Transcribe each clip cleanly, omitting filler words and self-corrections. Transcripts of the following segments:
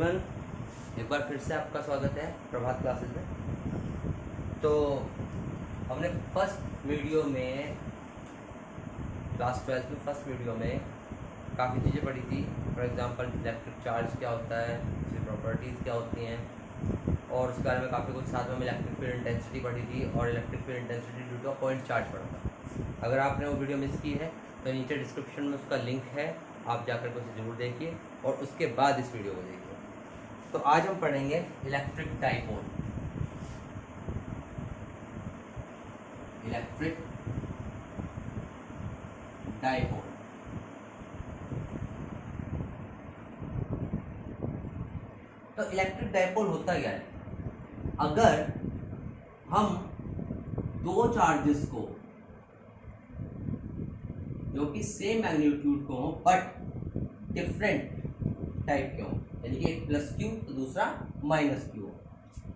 Everyone, एक बार फिर से आपका स्वागत है प्रभात क्लासेस में। तो हमने फर्स्ट वीडियो में क्लास 12 में फर्स्ट वीडियो में काफ़ी चीज़ें पढ़ी थी। फॉर एग्जांपल इलेक्ट्रिक चार्ज क्या होता है, उसकी प्रॉपर्टीज़ क्या होती हैं, और उसके बारे में काफ़ी कुछ। साथ में हमने इलेक्ट्रिक फील्ड इंटेंसिटी पढ़ी थी और electric field intensity due to a point charge पढ़ा था। अगर आपने वो वीडियो मिस की है तो नीचे डिस्क्रिप्शन में उसका लिंक है, आप जाकर के उसे ज़रूर देखिए और उसके बाद इस वीडियो को देखिए। तो आज हम पढ़ेंगे इलेक्ट्रिक डाइपोल। इलेक्ट्रिक डाइपोल तो इलेक्ट्रिक डाइपोल होता क्या है? अगर हम दो चार्जेस को जो कि सेम मैग्नीट्यूड को हो बट डिफरेंट टाइप के हो, यानी कि एक प्लस क्यू तो दूसरा माइनस क्यू हो,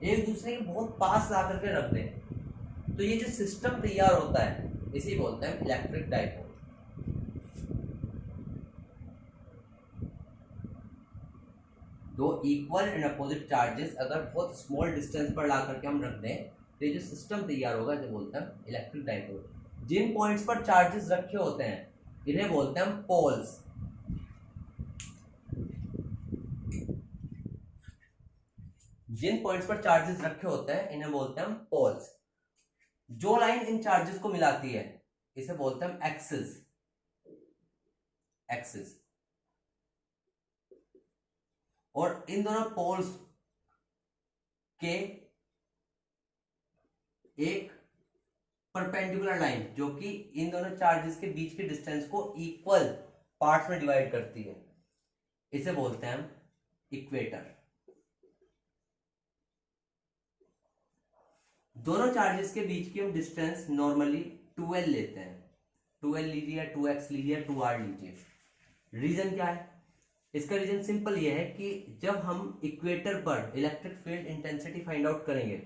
एक दूसरे के बहुत पास ला करके रख दें, तो ये जो सिस्टम तैयार होता है इसे बोलते हैं इलेक्ट्रिक डाइपोल। दो इक्वल एंड अपोजिट चार्जेस अगर बहुत स्मॉल डिस्टेंस पर ला करके हम रख दें तो ये जो सिस्टम तैयार होगा इसे बोलते हैं इलेक्ट्रिक डाइपोल। जिन पॉइंट्स पर चार्जेस रखे होते हैं इन्हें बोलते हैं पोल्स। जिन पॉइंट्स पर चार्जेस रखे होते हैं इन्हें बोलते हैं पोल्स। जो लाइन इन चार्जेस को मिलाती है इसे बोलते हैं एक्सिस। एक्सिस। और इन दोनों पोल्स के एक परपेंडिकुलर लाइन जो कि इन दोनों चार्जेस के बीच के डिस्टेंस को इक्वल पार्ट्स में डिवाइड करती है इसे बोलते हैं इक्वेटर। दोनों चार्जेस के बीच की हम डिस्टेंस नॉर्मली 2l लेते हैं। 2l लीजिए, 2x लीजिए, 2r लीजिए। रीजन क्या है? इसका रीजन सिंपल ये है कि जब हम इक्वेटर पर electric field intensity find out करेंगे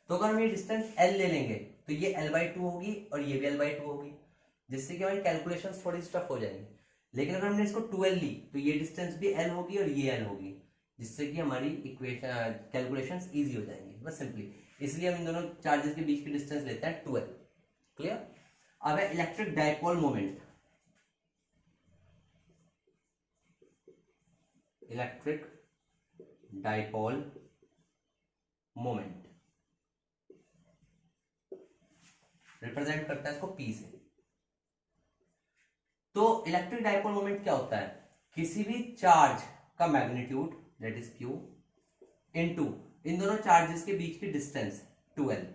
तो अगर हम ये डिस्टेंस l ले लेंगे तो ये l/2 होगी और ये भी l/2 होगी, जिससे कि हमारी कैलकुलेशंस थोड़ी स्टफ हो जाएंगी। लेकिन अगर हमने इसको 2l ली तो ये डिस्टेंस भी l होगी और ये l होगी, जिससे कि हमारी इक्वेशन कैलकुलेशंस ईजी हो जाएंगी, बस सिंपली। इसलिए हम इन दोनों चार्जेस के बीच की डिस्टेंस लेते हैं 2l। क्लियर? अब है electric dipole moment. Electric dipole moment represent करता है इसको P से। तो इलेक्ट्रिक डाइपोल मोमेंट क्या होता है? किसी भी चार्ज का magnitude that is Q into in दोनों चार्जेस के बीच की डिस्टेंस 2l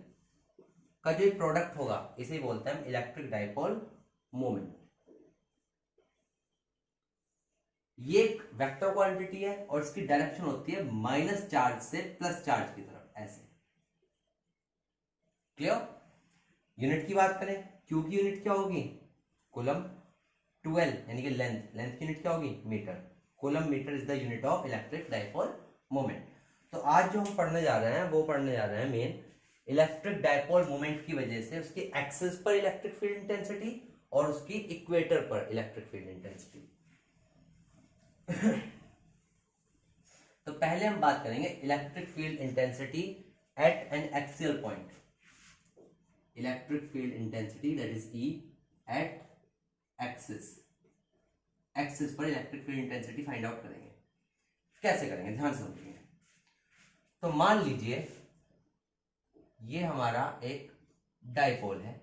का जो प्रोडक्ट होगा इसे बोलते हैं इलेक्ट्रिक डाइपोल मोमेंट। ये एक वेक्टर क्वांटिटी है और इसकी डायरेक्शन होती है माइनस चार्ज से प्लस चार्ज की तरफ, ऐसे। क्लियर? यूनिट की बात करें, क्यू की यूनिट क्या होगी? कूलम। 2l यानी कि लेंथ, लेंथ की यूनिट क्या होगी? Metre. Coulomb metre is the unit of electric dipole moment. तो आज जो हम पढ़ने जा रहे हैं वो पढ़ने जा रहे हैं मेन इलेक्ट्रिक डाइपोल मोमेंट की वजह से उसकी एक्सिस पर इलेक्ट्रिक फील्ड इंटेंसिटी और उसकी इक्वेटर पर इलेक्ट्रिक फील्ड इंटेंसिटी। तो पहले हम बात करेंगे electric field intensity at an axial point. Electric field intensity that is E at axis. Axis पर electric field intensity find out करेंगे। कैसे करेंगे, ध्यान से समझिए। तो मान लीजिए ये हमारा एक डाइपोल है,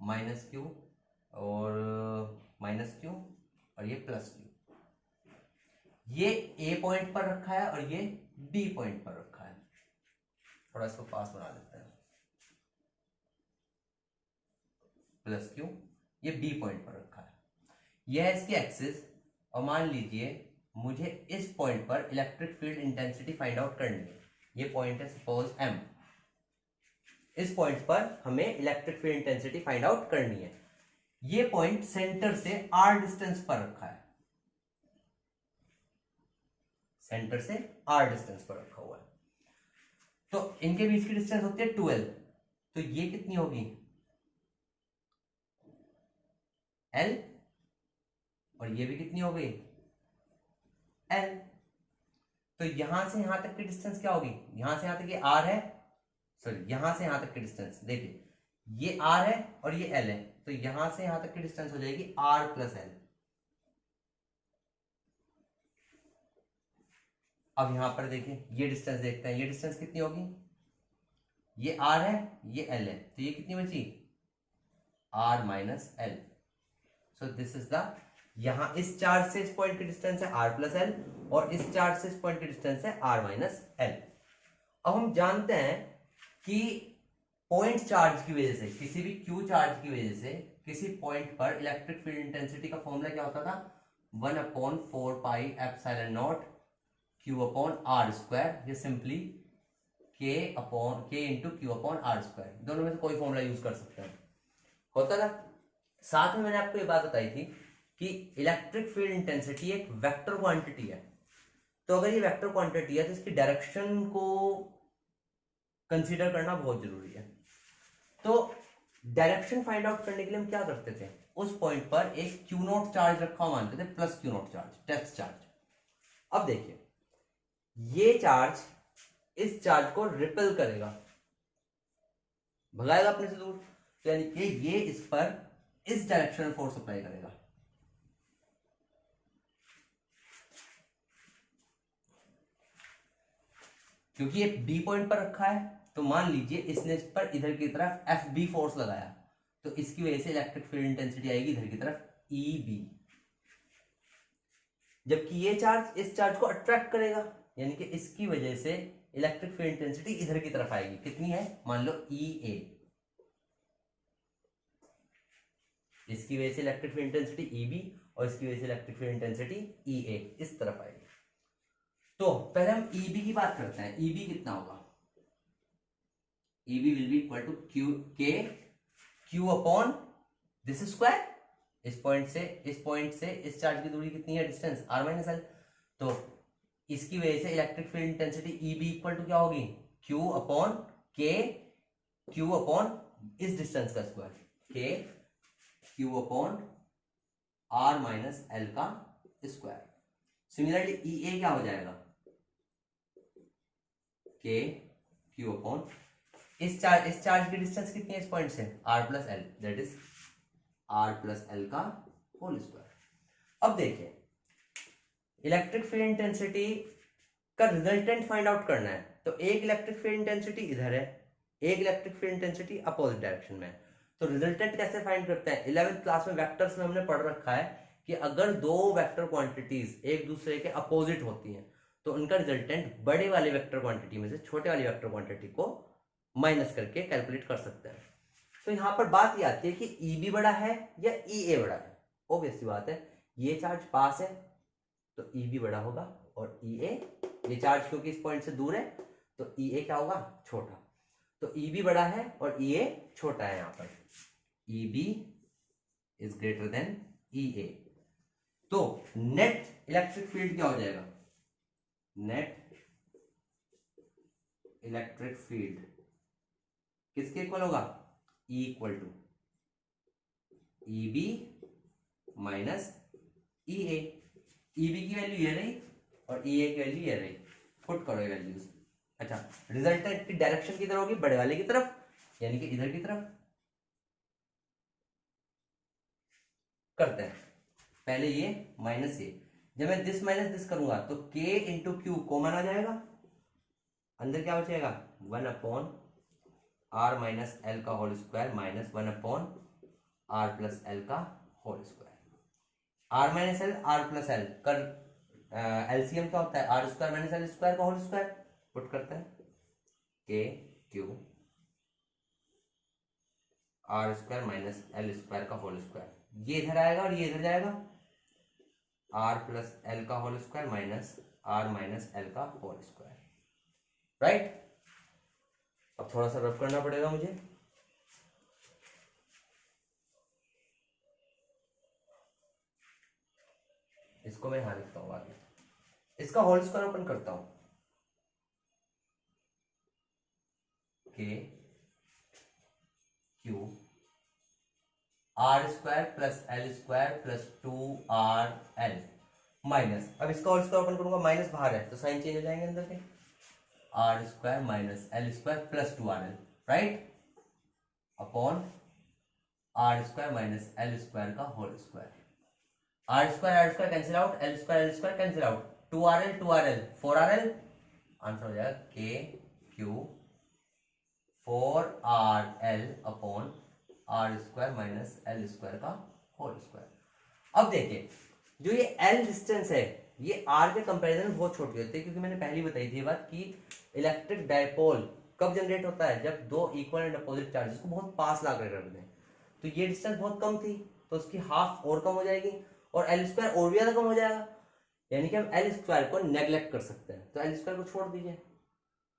माइनस क्यू और माइनस क्यू और ये प्लस क्यू। ये A पॉइंट पर रखा है और ये B पॉइंट पर रखा है। थोड़ा इसको पास बना देते हैं। प्लस क्यू, ये B पॉइंट पर रखा है, यह है इसकी एक्सिस। और मान लीजिए मुझे इस पॉइंट पर electric field intensity find out करनी है। ये पॉइंट है सपोज M। इस पॉइंट पर हमें electric field intensity find out करनी है। ये पॉइंट सेंटर से R डिस्टेंस पर रखा है, सेंटर से R डिस्टेंस पर रखा हुआ है। तो इनके बीच की डिस्टेंस होती है 2l। तो ये कितनी होगी? l। और ये भी कितनी हो गई? एल। तो यहां से यहां तक की डिस्टेंस क्या होगी, यहां से यहां तक ये आर है, सॉरी यहां से यहां तक की डिस्टेंस देखिए ये आर है और ये एल है, तो यहां से यहां तक की डिस्टेंस हो जाएगी आर प्लस एल। अब यहां पर देखिए ये डिस्टेंस देखते हैं, ये डिस्टेंस कितनी होगी, ये आर है ये एल है, तो ये कितनी बची, r minus l. So this is the, यहां इस चार्ज से इस पॉइंट की डिस्टेंस है आर प्लस एल और इस चार्ज से इस पॉइंट की डिस्टेंस है आर माइनस एल। अब हम जानते हैं कि पॉइंट चार्ज की वजह से, किसी भी क्यू चार्ज की वजह से किसी पॉइंट पर इलेक्ट्रिक फील्ड इंटेंसिटी का फॉर्मूला क्या होता था, 1/4πε0 क्यू अपॉन आर स्क्वायर, ये simply k into q upon are square, दोनों में से कोई फॉर्मूला यूज कर सकते हैं, होता था। साथ में मैंने आपको ये बात बताई थी कि इलेक्ट्रिक फील्ड इंटेंसिटी एक वेक्टर क्वांटिटी है, तो अगर ये वेक्टर क्वांटिटी है तो इसकी डायरेक्शन को कंसीडर करना बहुत जरूरी है। तो डायरेक्शन फाइंड आउट करने के लिए हम क्या करते थे, उस पॉइंट पर एक क्यू नॉट चार्ज रखा हुआ मानते थे, plus q naught charge, test charge. अब देखिए ये चार्ज इस चार्ज को रिपेल करेगा, भगाएगा अपने से दूर, तो यानी कि ये इस पर इस डायरेक्शन में फोर्स अप्लाई करेगा। क्योंकि ये बी पॉइंट पर रखा है, तो मान लीजिए इसने इस पर इधर की तरफ एफ बी फोर्स लगाया, तो इसकी वजह से इलेक्ट्रिक फील्ड इंटेंसिटी आएगी इधर की तरफ ई बी। जबकि ये चार्ज इस चार्ज को अट्रैक्ट करेगा, यानी कि इसकी वजह से इलेक्ट्रिक फील्ड इंटेंसिटी इधर की तरफ आएगी, कितनी है, मान लो ई ए। इसकी वजह से electric field intensity E B और इसकी वजह से electric field intensity E A, इस तरफ आएगी। तो पहले हम ई बी की बात करते हैं, ई बी कितना होगा, E B will be equal to q k q upon this square, इस पॉइंट से इस चार्ज की दूरी कितनी है, डिस्टेंस आर माइनस एल। तो इसकी वजह से electric field intensity E B equal to क्या होगी, q upon k q upon इस डिस्टेंस का square, k q upon are minus L का स्क्वायर। सिमिलरली ई ए क्या हो जाएगा, के क्यू अपॉन इस चार्ज की डिस्टेंस कितनी है इस पॉइंट से, r plus l, that is r plus L का होल स्क्वायर। अब देखिए इलेक्ट्रिक फील्ड इंटेंसिटी का रिजल्टेंट फाइंड आउट करना है, तो एक इलेक्ट्रिक फील्ड इंटेंसिटी इधर है, एक electric field intensity opposite direction में है। तो रिजल्टेंट कैसे फाइंड करते हैं, 11th क्लास में वेक्टर्स में हमने पढ़ रखा है कि अगर दो वेक्टर क्वांटिटीज एक दूसरे के अपोजिट होती हैं तो उनका रिजल्टेंट बड़े वाले वेक्टर क्वांटिटी में से छोटे वाली वेक्टर क्वांटिटी को माइनस करके कैलकुलेट कर सकते हैं। तो यहां पर बात ये आती है कि ई बी बड़ा है या ई ए बड़ा है। ऑब्वियस सी बात है, ये चार्ज पास है तो ई बी बड़ा होगा और ई ए, ये चार्ज क्योंकि इस पॉइंट से दूर है तो ई ए क्या होगा, छोटा। तो ई बी बड़ा है और ई ए छोटा है, यहां पर E B is greater than E A. तो नेट इलेक्ट्रिक फील्ड क्या हो जाएगा, नेट इलेक्ट्रिक फील्ड किसके इक्वल होगा, E equal to E B minus E A. E B की वैल्यू ये रही और ई ए की वैल्यू ये रही, पुट करो ये वैल्यूज। अच्छा, रिजल्टेंट की डायरेक्शन किधर होगी, बड़े वाले की तरफ, यानी कि इधर की तरफ करते हैं। पहले ये माइनस ये, जब मैं दिस माइनस दिस करूंगा तो k इंटू क्यू कॉमन आ जाएगा, अंदर क्या बचेगा, 1 अपॉन आर माइनस एल का whole square minus 1 upon R plus L का whole square. R minus L R plus L कर एलसीएम क्या होता है, R square minus L square का होल स्क्वायर, पुट करते हैं K Q R square minus L square का whole square, ये इधर आएगा और ये इधर जाएगा, आर प्लस एल का whole square minus r minus L का होल स्क्वायर, राइट। अब थोड़ा सा रब करना पड़ेगा मुझे, इसको मैं यहां लिखता हूं बाद में, इसका होल स्क्वायर ओपन करता हूं, के Q R square plus L square plus 2 R L minus, अब इसका होल स्क्वायर ओपन करूंगा, माइनस बाहर है तो साइन चेंज हो जाएंगे अंदर के, R square minus L square plus 2rl, right, upon are square minus L square का whole square, R square cancel out, L square cancel out, 2rl 4rl, answer हो जाएगा के Q 4rl upon are square minus L square का whole square. अब देखिए जो ये L distance है ये आर के कंपैरिजन में बहुत छोटी होती है, क्योंकि मैंने पहले बताई थी ये बात कि इलेक्ट्रिक डायपोल कब जनरेट होता है, जब दो इक्वल एंड अपोजिट चार्जेस को बहुत पास ला कर रख दें। तो ये डिस्टेंस बहुत कम थी तो उसकी हाफ और कम हो जाएगी और एल स्क्वायर और भी ज्यादा कम हो जाएगा, यानी कि हम एल स्क्वायर को नेग्लेक्ट कर सकते हैं, तो एल स्क्वायर को छोड़ दीजिए,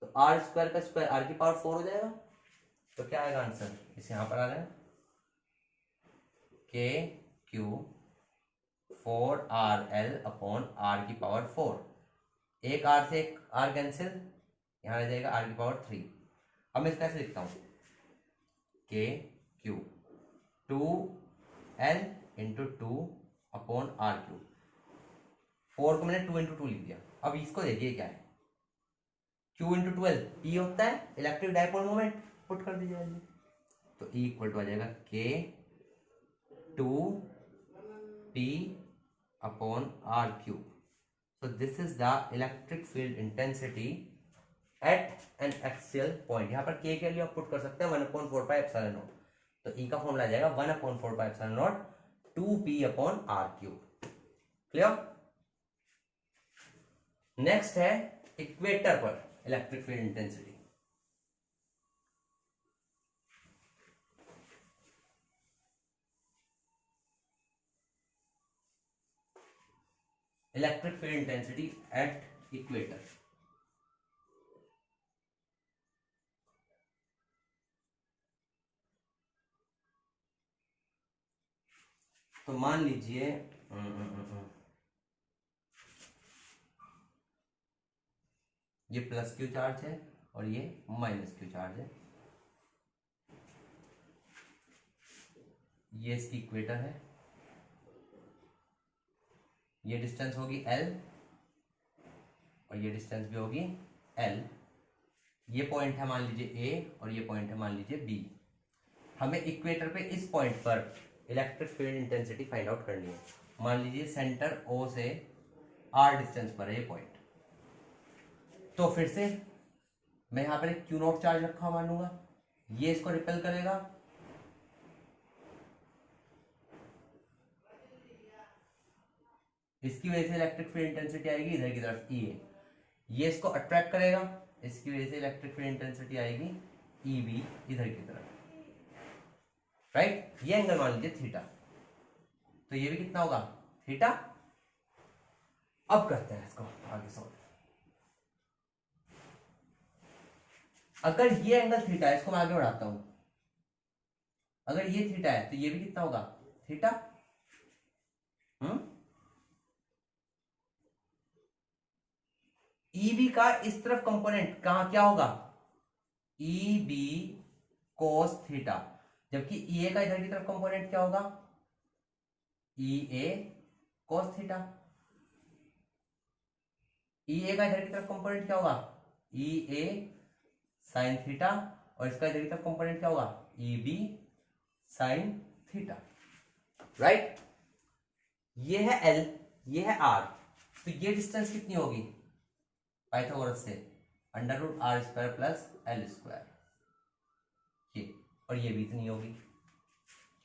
तो आर स्क्वायर का स्क्वायर आर की पावर 4 हो जाएगा। तो क्या आएगा आंसर, इसे यहां पर आ रहा है k Q 4rl upon are की पावर 4, एक आर से एक आर कैंसिल, यहां रह जाएगा आर की पावर 3। अब मैं इसका ऐसे लिखता हूं के q 2l into 2 upon r q, 4 को मैंने 2 इंटू 2 लिख दिया। अब इसको देखिए क्या है, q इंटू 12 ई होता है इलेक्ट्रिक डायपोल मोमेंट, पुट कर दीजिए तो ई इक्वल टू आ जाएगा k 2p upon r cube. So this is the electric field intensity at an axial point। यहाँ पर k के लिए आप पुट कर सकते हैं 1/4πε0, तो E का फॉर्मूला आ जाएगा 1/4πε0 2p upon r cube. Clear. Next है इक्वेटर पर electric field intensity. Electric field intensity at equator. तो मान लीजिए ये प्लस क्यू चार्ज है और ये माइनस क्यू चार्ज है, ये इसकी इक्वेटर है, ये डिस्टेंस होगी L और ये डिस्टेंस भी होगी L। ये पॉइंट है मान लीजिए A और ये पॉइंट है मान लीजिए B। हमें इक्वेटर पे इस पॉइंट पर electric field intensity find out करनी है। मान लीजिए सेंटर O से R डिस्टेंस पर है ये पॉइंट, तो फिर से मैं यहां पर एक क्यू नॉट चार्ज रखा मानूंगा, ये इसको रिपेल करेगा, इसकी वजह से इलेक्ट्रिक फील्ड इंटेंसिटी आएगी इधर की तरफ ई ए, ये इसको अट्रैक्ट करेगा, इसकी वजह से इलेक्ट्रिक फील्ड इंटेंसिटी आएगी ई बी इधर की तरफ, राइट। ये एंगल मान लीजिए थीटा, तो ये भी कितना होगा थीटा। अब करते हैं इसको आगे सॉल्व। अगर ये एंगल थीटा है, इसको मैं आगे बढ़ाता हूं, अगर ये थीटा है तो ये भी कितना होगा थीटा। ईबी का इस तरफ कंपोनेंट कहां क्या होगा ई बी कोस थीटा, जबकि ई ए का इधर की तरफ कंपोनेंट क्या होगा ई ए कोस थीटा। ई ए का इधर की तरफ कंपोनेंट क्या होगा ई ए साइन थीटा और इसका इधर की तरफ कंपोनेंट क्या होगा E B sine theta, right. ये है एल, ये है आर, तो ये डिस्टेंस कितनी होगी पाइथागोरस से √r² प्लस l², ये और ये भी इतनी होगी,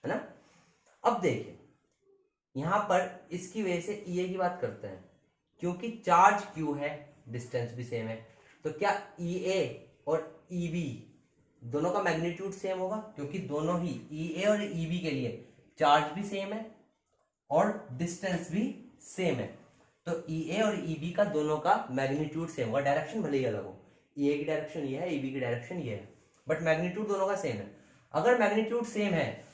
है ना। अब देखिए यहां पर इसकी वजह से ई ए की बात करते हैं, क्योंकि चार्ज क्यू है डिस्टेंस भी सेम है, तो क्या ई ए और ई बी दोनों का मैग्नीट्यूड सेम होगा, क्योंकि दोनों ही ई ए और ई बी के लिए चार्ज भी सेम है और डिस्टेंस भी सेम है, तो ई ए और ई बी का दोनों का मैग्नीट्यूड सेम होगा, डायरेक्शन भले ही अलग हो, ई ए की डायरेक्शन ये है, ई बी की डायरेक्शन ये है, बट मैग्नीट्यूड दोनों का सेम है। अगर मैग्नीट्यूड सेम है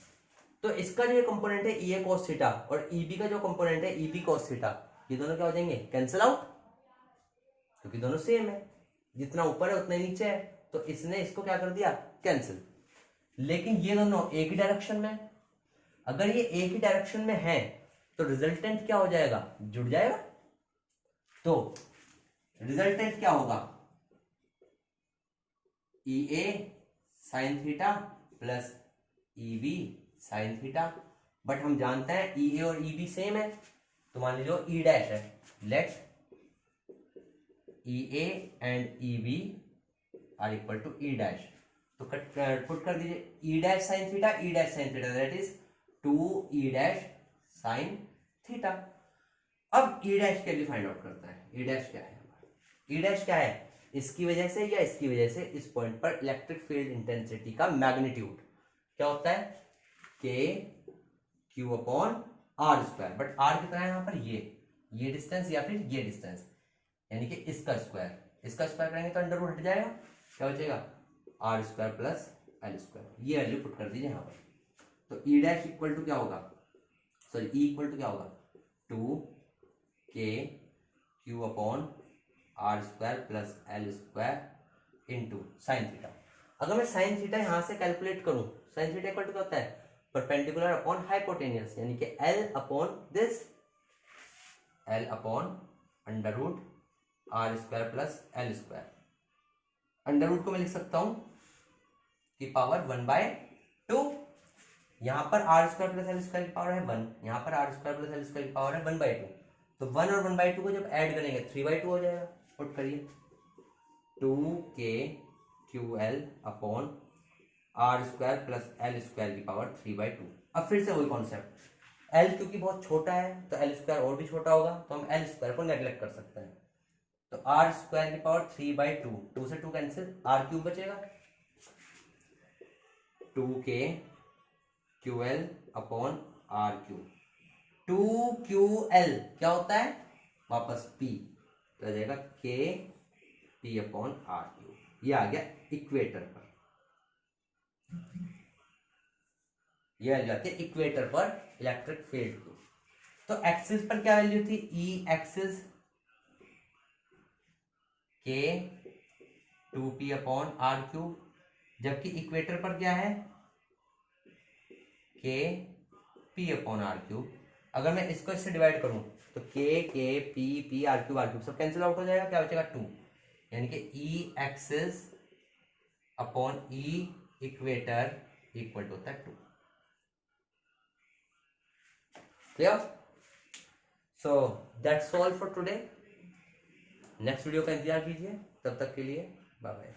तो इसका जो कंपोनेंट है ई ए कॉस थीटा और ई बी का जो कंपोनेंट है ई बी कॉस थीटा, ये दोनों क्या हो जाएंगे कैंसिल आउट, क्योंकि दोनों सेम है, जितना ऊपर है उतना ही नीचे है, तो इसने इसको क्या कर दिया कैंसिल। लेकिन ये दोनों एक ही डायरेक्शन में है, अगर ये एक ही डायरेक्शन में है तो रिजल्टेंट क्या हो जाएगा जुड़ जाएगा, तो रिजल्टेंट क्या होगा, E A sine theta plus E B sine theta, but हम जानते हैं ई ए और ई बी सेम है, तो मान लीजिए ई डैश है, let E A and E B are equal to E dash, तो पुट कर दीजिए E dash sine theta, E dash sine theta, that is 2 E dash sine theta. अब E dash के लिए फाइंड आउट करता है, ई dash क्या है, ई डैश क्या है, इसकी वजह से या इसकी वजह से इस पॉइंट पर इलेक्ट्रिक फील्ड इंटेंसिटी का मैग्नीट्यूड क्या होता है, k q upon are square, but r कितना है यहाँ पर, ये डिस्टेंस या फिर ये डिस्टेंस, यानी कि इसका स्क्वायर करेंगे तो अंडर रूट हट जाएगा, क्या बचेगा r square plus L square, ये वैल्यू पुट कर दीजिए यहाँ पर। तो ई डैश इक्वल टू क्या होगा, सॉरी ई इक्वल टू क्या होगा, 2 k q upon are square plus L square into sine theta. अगर मैं साइन थीटा यहां से कैलकुलेट करूं, साइन थीटा इक्वल टू क्या होता है, परपेंडिकुलर अपॉन हाइपोटेनियस, यानी कि l upon this, l upon under root r square plus L square, under root को मैं लिख सकता हूं की पावर 1/2, यहां पर r square plus L square की पावर है 1, यहां पर r square plus L square की पावर है 1/2, तो 1 और 1/2 को जब ऐड करेंगे 3/2 हो जाएगा, पुट करिए 2k QL upon are square plus L square की पावर 3/2। अब फिर से वही कॉन्सेप्ट, एल क्योंकि बहुत छोटा है तो एल स्क्वायर और भी छोटा होगा, तो हम एल स्क्वायर को नेग्लेक्ट कर सकते हैं, तो आर स्क्वायर की पावर 3/2, 2 से 2 कैंसिल, आर क्यूब बचेगा, 2k QL upon r cube, 2QL क्या होता है वापस P, तो आ जाएगा K P upon r cube, ये आ गया इक्वेटर पर, ये आ जाती है इक्वेटर पर इलेक्ट्रिक फील्ड की। तो एक्सिस पर क्या वैल्यू थी, E axis K 2P upon r cube, जबकि इक्वेटर पर क्या है K P upon r cube. अगर मैं इसको इससे डिवाइड करूं तो K P आर क्यूब सब कैंसिल आउट हो जाएगा, क्या बचेगा 2, यानी कि E axis upon E equator equal to होता है 2। Clear? So that's all for today, next video का इंतजार कीजिए, तब तक के लिए बाय बाय।